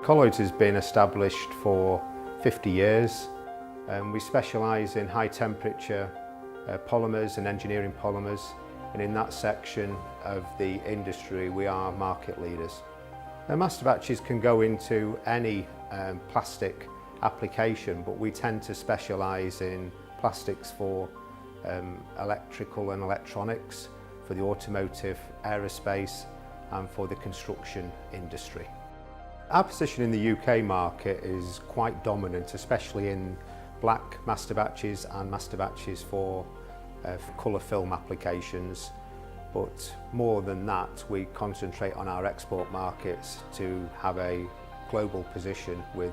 Colloids has been established for 50 years. We specialise in high temperature polymers and engineering polymers, and in that section of the industry we are market leaders. Masterbatches can go into any plastic application, but we tend to specialise in plastics for electrical and electronics, for the automotive, aerospace and for the construction industry. Our position in the UK market is quite dominant, especially in black masterbatches and masterbatches for colour film applications. But more than that, we concentrate on our export markets to have a global position, with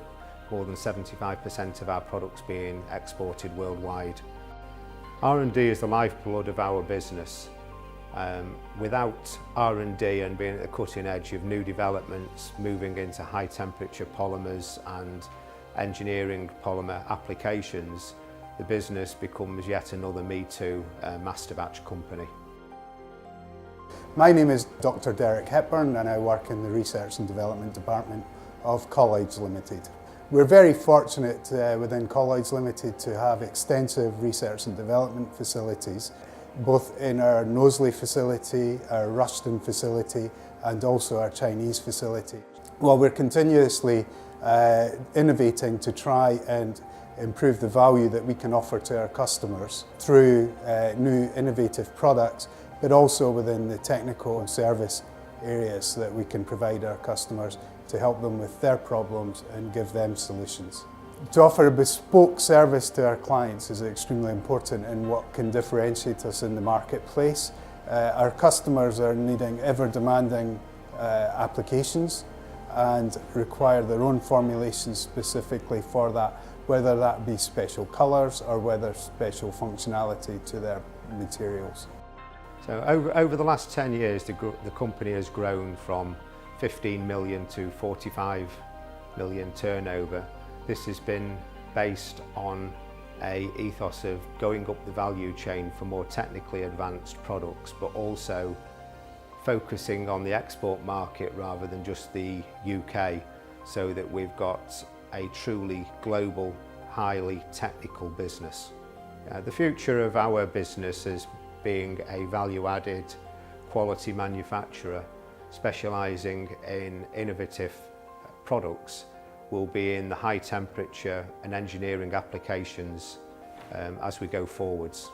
more than 75% of our products being exported worldwide. R&D is the lifeblood of our business. Without R&D and being at the cutting edge of new developments, moving into high temperature polymers and engineering polymer applications, the business becomes yet another Me Too Masterbatch company. My name is Dr. Derek Hepburn and I work in the Research and Development Department of Colloids Limited. We're very fortunate within Colloids Limited to have extensive research and development facilities, both in our Knowsley facility, our Rushden facility and also our Chinese facility. Well, we're continuously innovating to try and improve the value that we can offer to our customers through new innovative products, but also within the technical and service areas that we can provide our customers to help them with their problems and give them solutions. To offer a bespoke service to our clients is extremely important and what can differentiate us in the marketplace. Our customers are needing ever demanding applications and require their own formulations specifically for that, whether that be special colours or whether special functionality to their materials. So over the last 10 years, the company has grown from 15 million to 45 million turnover. This has been based on an ethos of going up the value chain for more technically advanced products, but also focusing on the export market rather than just the UK, so that we've got a truly global, highly technical business. The future of our business is being a value-added quality manufacturer specialising in innovative products will be in the high temperature and engineering applications as we go forwards.